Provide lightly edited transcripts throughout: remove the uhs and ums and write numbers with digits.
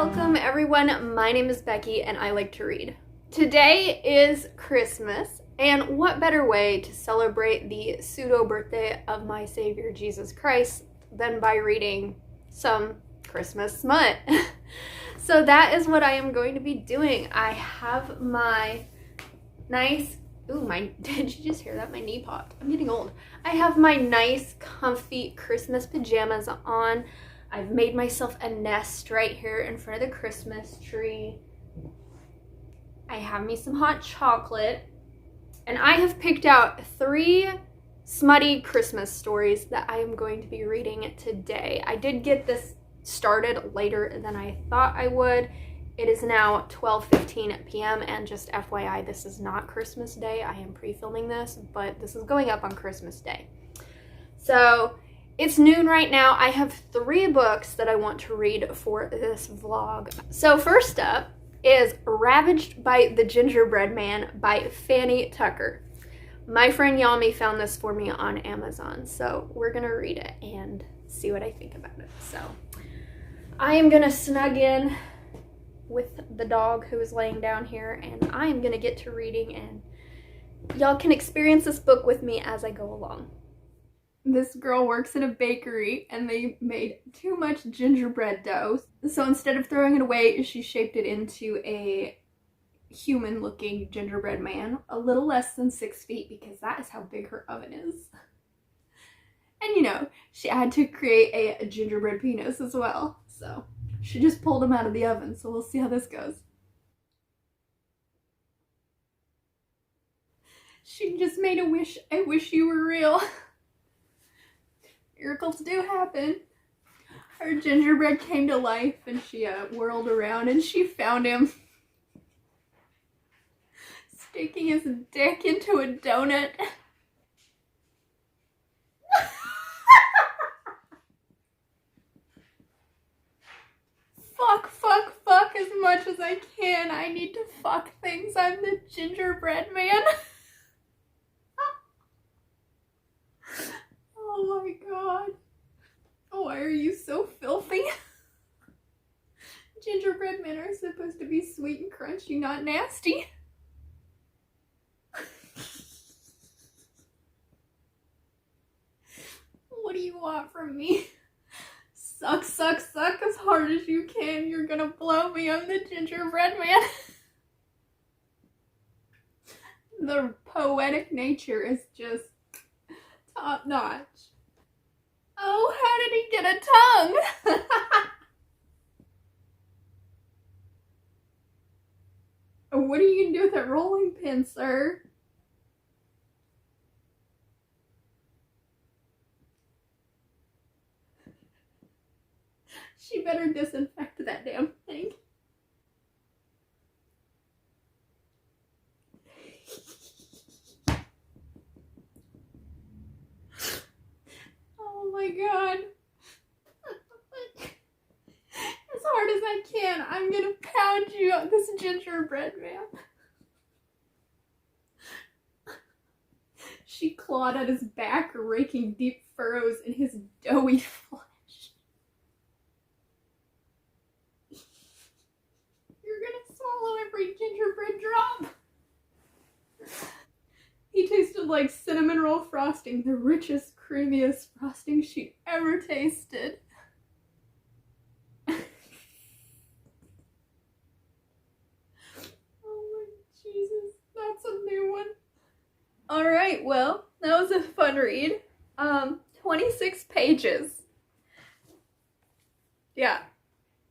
Welcome everyone, my name is Becky and I like to read. Today is Christmas, and what better way to celebrate the pseudo birthday of my Savior Jesus Christ than by reading some Christmas smut. So that is what I am going to be doing. I have my nice, did you just hear that? My knee popped. I'm getting old. I have my nice comfy Christmas pajamas on. I've made myself a nest right here in front of the Christmas tree. I have me some hot chocolate, and I have picked out 3 smutty Christmas stories that I am going to be reading today. I did get this started later than I thought I would. It is now 12:15 p.m. and just FYI, this is not Christmas Day. I am pre-filming this, but this is going up on Christmas Day. So it's noon right now. I have 3 books that I want to read for this vlog. So first up is Ravaged by the Gingerbread Man by Fanny Tucker. My friend Yami found this for me on Amazon, so we're gonna read it and see what I think about it. So I am gonna snug in with the dog who is laying down here, and I am gonna get to reading, and y'all can experience this book with me as I go along. This girl works in a bakery and they made too much gingerbread dough. So instead of throwing it away, she shaped it into a human looking gingerbread man, a little less than 6 feet because that is how big her oven is. And you know, she had to create a gingerbread penis as well. So she just pulled him out of the oven. So we'll see how this goes. She just made a wish. I wish you were real. Miracles do happen. Her gingerbread came to life and she whirled around and she found him sticking his dick into a donut. Fuck as much as I can. I need to fuck things. I'm the gingerbread man. Oh my god. Why are you so filthy? Gingerbread men are supposed to be sweet and crunchy, not nasty. What do you want from me? Suck as hard as you can. You're gonna blow me. I'm the gingerbread man. The poetic nature is just top notch. Oh, how did he get a tongue? What are you gonna do with that rolling pin, sir? She better disinfect that damn thing. Oh my god. As hard as I can, I'm gonna pound you on this gingerbread man. She clawed at his back, raking deep furrows in his doughy flesh. You're gonna swallow every gingerbread drop. He tasted like cinnamon roll frosting, the richest, creamiest frosting she'd ever tasted. Oh my Jesus, that's a new one. Alright, well, that was a fun read. 26 pages. Yeah.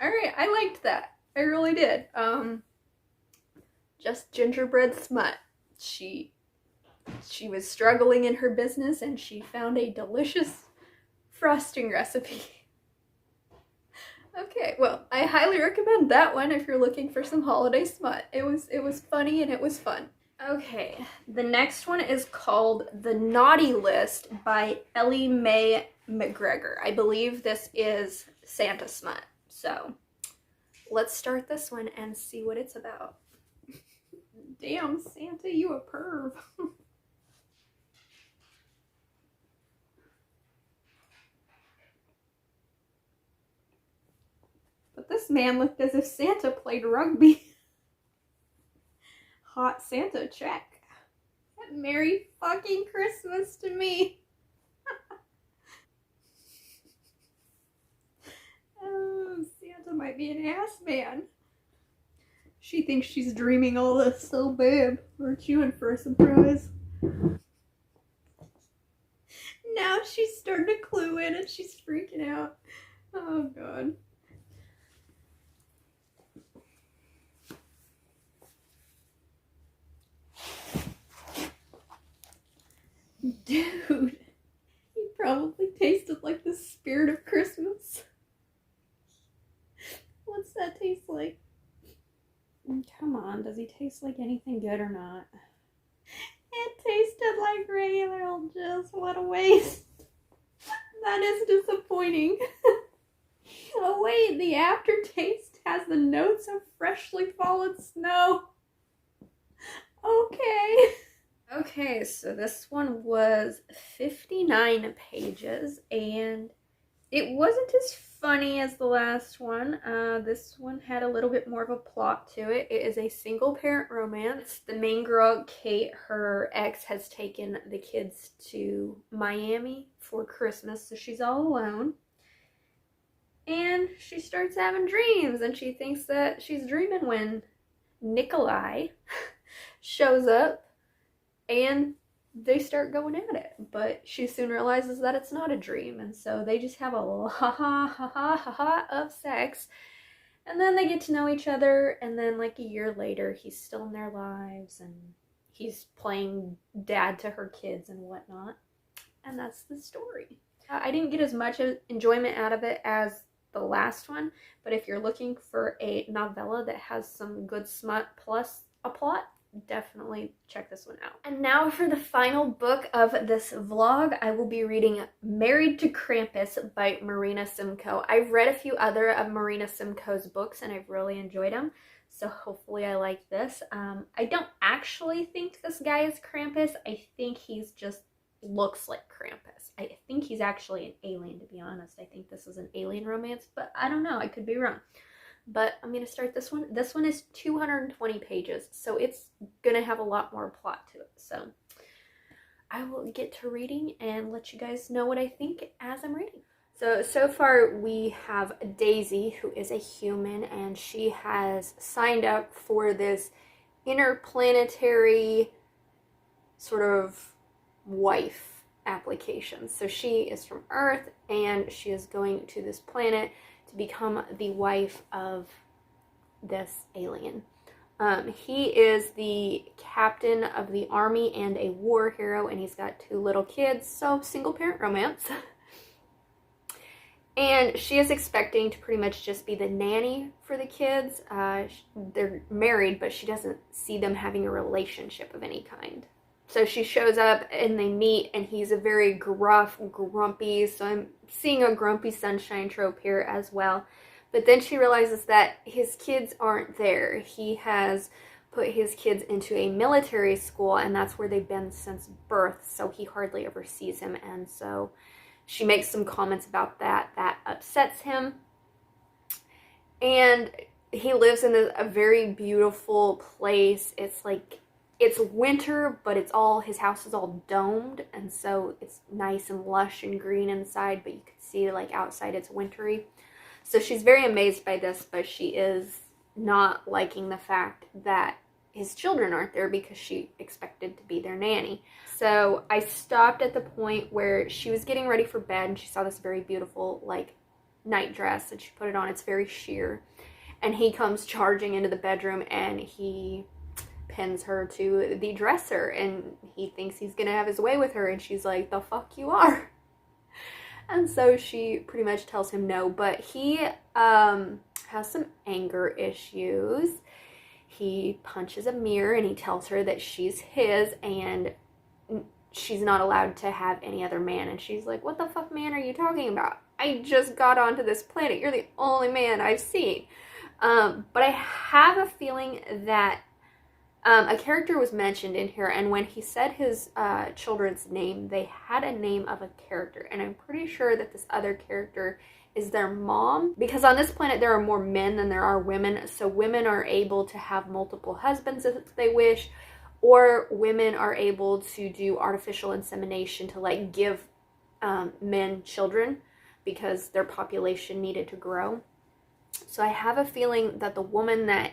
Alright, I liked that. I really did. Just gingerbread smut. She was struggling in her business and she found a delicious frosting recipe. Okay, well, I highly recommend that one if you're looking for some holiday smut. It was funny and it was fun. Okay, the next one is called The Naughty List by Ellie Mae McGregor. I believe this is Santa smut. So let's start this one and see what it's about. Damn, Santa, you a perv. but this man looked as if Santa played rugby. Hot Santa check. Merry fucking Christmas to me. Oh, Santa might be an ass man. She thinks she's dreaming all this, so babe, aren't you in for a surprise? Now she's starting to clue in and she's freaking out. Oh god. Dude, he probably tasted like the spirit of Christmas. What's that taste like? Come on, does he taste like anything good or not? It tasted like regular old jizz. What a waste. That is disappointing. Oh wait, the aftertaste has the notes of freshly fallen snow. Okay. Okay, so this one was 59 pages, and it wasn't as funny as the last one. This one had a little bit more of a plot to it. It is a single parent romance. The main girl, Kate, her ex has taken the kids to Miami for Christmas, so she's all alone. And she starts having dreams, and she thinks that she's dreaming when Nikolai shows up, and they start going at it. But she soon realizes that it's not a dream, and so they just have a little ha of sex. And then they get to know each other, and then like a year later, he's still in their lives, and he's playing dad to her kids and whatnot. And that's the story. I didn't get as much enjoyment out of it as the last one, but if you're looking for a novella that has some good smut plus a plot, definitely check this one out. And now for the final book of this vlog, I will be reading Married to Krampus by Marina Simcoe. I've read a few other of Marina Simcoe's books and I've really enjoyed them, so hopefully I like this. I don't actually think this guy is Krampus. I think he's just looks like Krampus. I think he's actually an alien, to be honest. I think this is an alien romance, but I don't know. I could be wrong. But I'm going to start this one. This one is 220 pages, so it's going to have a lot more plot to it. So I will get to reading and let you guys know what I think as I'm reading. So far we have Daisy, who is a human, and she has signed up for this interplanetary sort of wife application. So she is from Earth, and she is going to this planet to become the wife of this alien. He is the captain of the army and a war hero, and he's got 2 little kids, so single parent romance. And she is expecting to pretty much just be the nanny for the kids. They're married, but she doesn't see them having a relationship of any kind. So she shows up and they meet, and he's a very gruff, grumpy, so I'm seeing a grumpy sunshine trope here as well. But then she realizes that his kids aren't there. He has put his kids into a military school, and that's where they've been since birth, so he hardly ever sees him. And so she makes some comments about that. That upsets him. And he lives in a very beautiful place. It's like, it's winter, but his house is all domed, and so it's nice and lush and green inside, but you can see like outside it's wintry. So she's very amazed by this, but she is not liking the fact that his children aren't there because she expected to be their nanny. So I stopped at the point where she was getting ready for bed, and she saw this very beautiful like night dress, and she put it on. It's very sheer, and he comes charging into the bedroom, and he pins her to the dresser, and he thinks he's gonna have his way with her, and she's like, the fuck you are. And so she pretty much tells him no, but he has some anger issues. He punches a mirror, and he tells her that she's his and she's not allowed to have any other man. And she's like, what the fuck man are you talking about? I just got onto this planet. You're the only man I've seen. But I have a feeling that a character was mentioned in here, and when he said his children's name, they had a name of a character, and I'm pretty sure that this other character is their mom. Because on this planet there are more men than there are women, so women are able to have multiple husbands if they wish, or women are able to do artificial insemination to like give men children because their population needed to grow. So I have a feeling that the woman that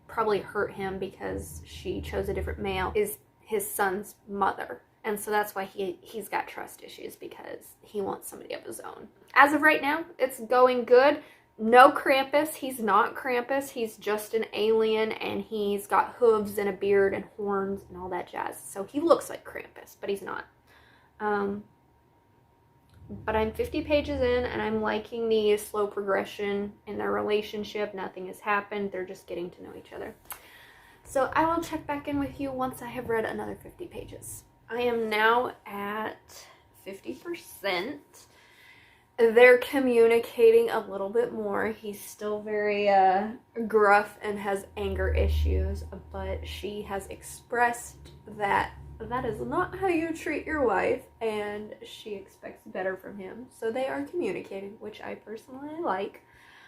probably hurt him because she chose a different male is his son's mother. And so that's why he's got trust issues, because he wants somebody of his own. As of right now, it's going good. No Krampus. He's not Krampus. He's just an alien, and he's got hooves and a beard and horns and all that jazz. So he looks like Krampus, but he's not. But I'm 50 pages in, and I'm liking the slow progression in their relationship. Nothing has happened. They're just getting to know each other. So I will check back in with you once I have read another 50 pages. I am now at 50%. They're communicating a little bit more. He's still very gruff and has anger issues, but she has expressed that that is not how you treat your wife, and she expects better from him. So they are communicating, which I personally like.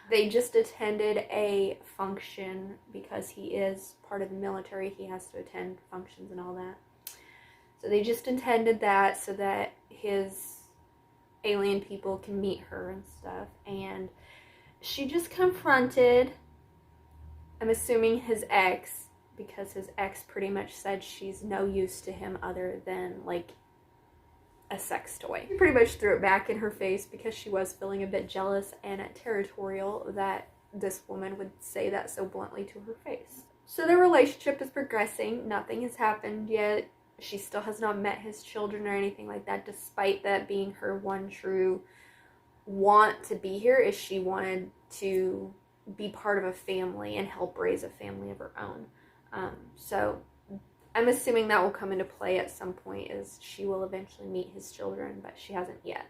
They just attended a function because he is part of the military. He has to attend functions and all that. So they just attended that so that his alien people can meet her and stuff. And she just confronted, I'm assuming his ex, because his ex pretty much said she's no use to him other than like a sex toy. He pretty much threw it back in her face because she was feeling a bit jealous and territorial that this woman would say that so bluntly to her face. So their relationship is progressing. Nothing has happened yet. She still has not met his children or anything like that, despite that being her one true want to be here, is she wanted to be part of a family and help raise a family of her own. So I'm assuming that will come into play at some point, as she will eventually meet his children, but she hasn't yet.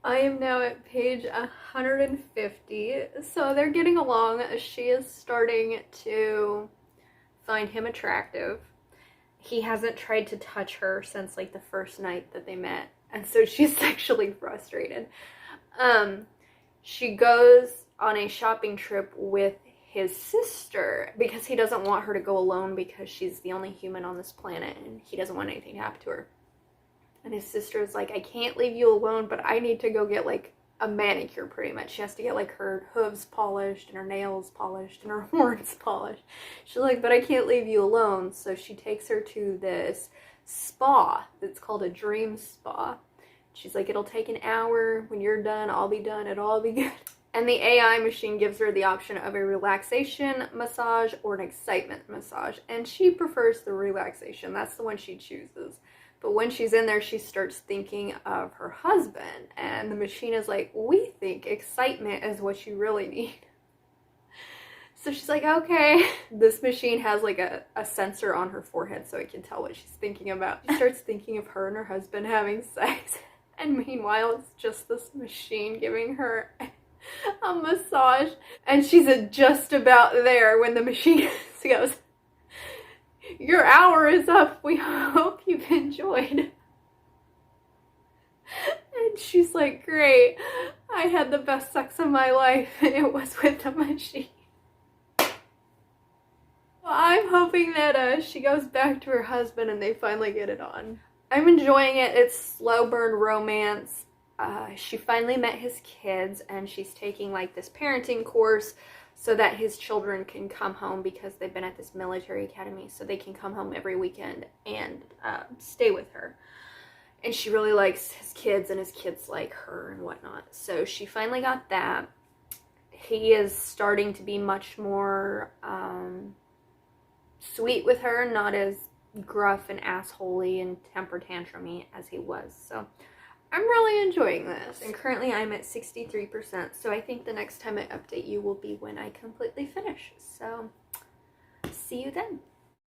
I am now at page 150, so they're getting along. She is starting to find him attractive. He hasn't tried to touch her since like the first night that they met, and so she's sexually frustrated. She goes on a shopping trip with his sister because he doesn't want her to go alone, because she's the only human on this planet and he doesn't want anything to happen to her. And his sister is like, I can't leave you alone, but I need to go get like a manicure pretty much. She has to get like her hooves polished and her nails polished and her horns polished. She's like, but I can't leave you alone. So she takes her to this spa that's called a dream spa. She's like, it'll take an hour. When you're done, I'll be done. It'll all be good. And the AI machine gives her the option of a relaxation massage or an excitement massage. And she prefers the relaxation. That's the one she chooses. But when she's in there, she starts thinking of her husband. And the machine is like, we think excitement is what you really need. So she's like, okay. This machine has like a sensor on her forehead so it can tell what she's thinking about. She starts thinking of her and her husband having sex. And meanwhile, it's just this machine giving her a massage, and she's just about there when the machine goes, your hour is up, we hope you've enjoyed. And she's like, great, I had the best sex of my life, and it was with the machine. Well, I'm hoping that she goes back to her husband and they finally get it on. I'm enjoying it. It's slow burn romance. She finally met his kids, and she's taking like this parenting course so that his children can come home, because they've been at this military academy, so they can come home every weekend and stay with her. And she really likes his kids, and his kids like her and whatnot. So she finally got that. He is starting to be much more sweet with her, not as gruff and assholey and temper tantrumy as he was. So I'm really enjoying this, and currently I'm at 63%, so I think the next time I update you will be when I completely finish. So see you then.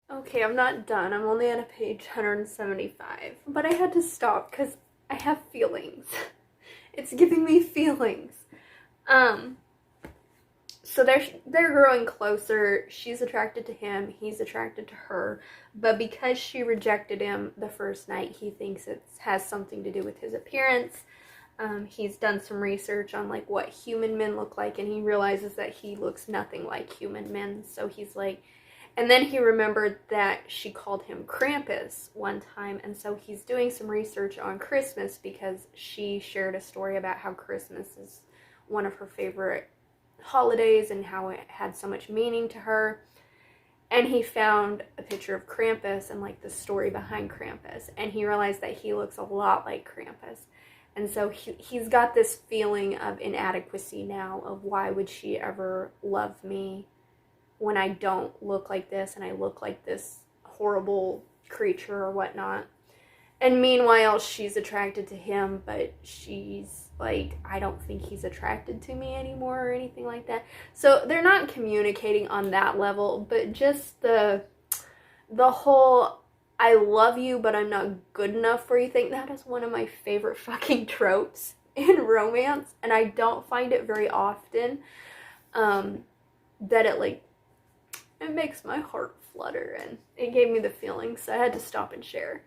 Okay, I'm not done. I'm only at a page 175, but I had to stop because I have feelings. It's giving me feelings. So they're growing closer. She's attracted to him. He's attracted to her. But because she rejected him the first night, he thinks it has something to do with his appearance. He's done some research on like what human men look like, and he realizes that he looks nothing like human men. So he's like, and then he remembered that she called him Krampus one time, and so he's doing some research on Christmas because she shared a story about how Christmas is one of her favorite holidays and how it had so much meaning to her. And he found a picture of Krampus and like the story behind Krampus, and he realized that he looks a lot like Krampus. And so he's got this feeling of inadequacy now, of why would she ever love me when I don't look like this and I look like this horrible creature or whatnot. And meanwhile, she's attracted to him, but she's like, I don't think he's attracted to me anymore or anything like that. So they're not communicating on that level, but just the whole I love you, but I'm not good enough for you thing. That is one of my favorite fucking tropes in romance, and I don't find it very often. That it makes my heart flutter, and it gave me the feeling, so I had to stop and share.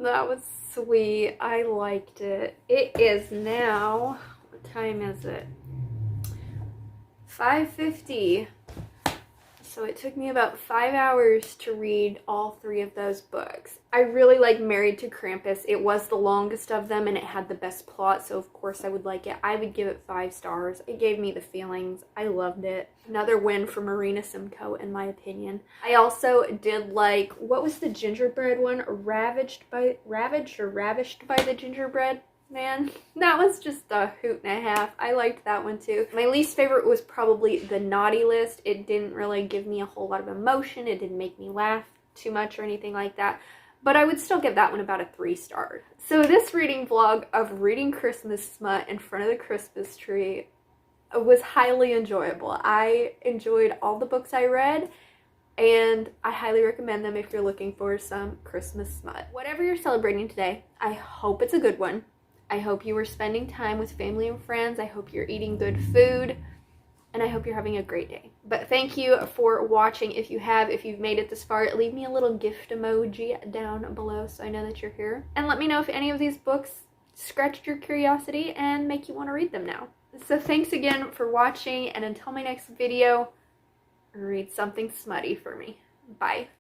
That was sweet. I liked it. It is now, what time is it? 5:50. So it took me about 5 hours to read all 3 of those books. I really like Married to Krampus. It was the longest of them and it had the best plot, so of course I would like it. I would give it 5 stars. It gave me the feelings. I loved it. Another win for Marina Simcoe in my opinion. I also did like, what was the gingerbread one? Ravaged by the Gingerbread Man. That was just a hoot and a half. I liked that one too. My least favorite was probably The Naughty List. It didn't really give me a whole lot of emotion. It didn't make me laugh too much or anything like that. But I would still give that one about a 3 star. So this reading vlog of reading Christmas smut in front of the Christmas tree was highly enjoyable. I enjoyed all the books I read, and I highly recommend them if you're looking for some Christmas smut. Whatever you're celebrating today, I hope it's a good one. I hope you were spending time with family and friends. I hope you're eating good food. And I hope you're having a great day. But thank you for watching. If you've made it this far, leave me a little gift emoji down below so I know that you're here. And let me know if any of these books scratched your curiosity and make you want to read them now. So thanks again for watching, and until my next video, read something smutty for me. Bye.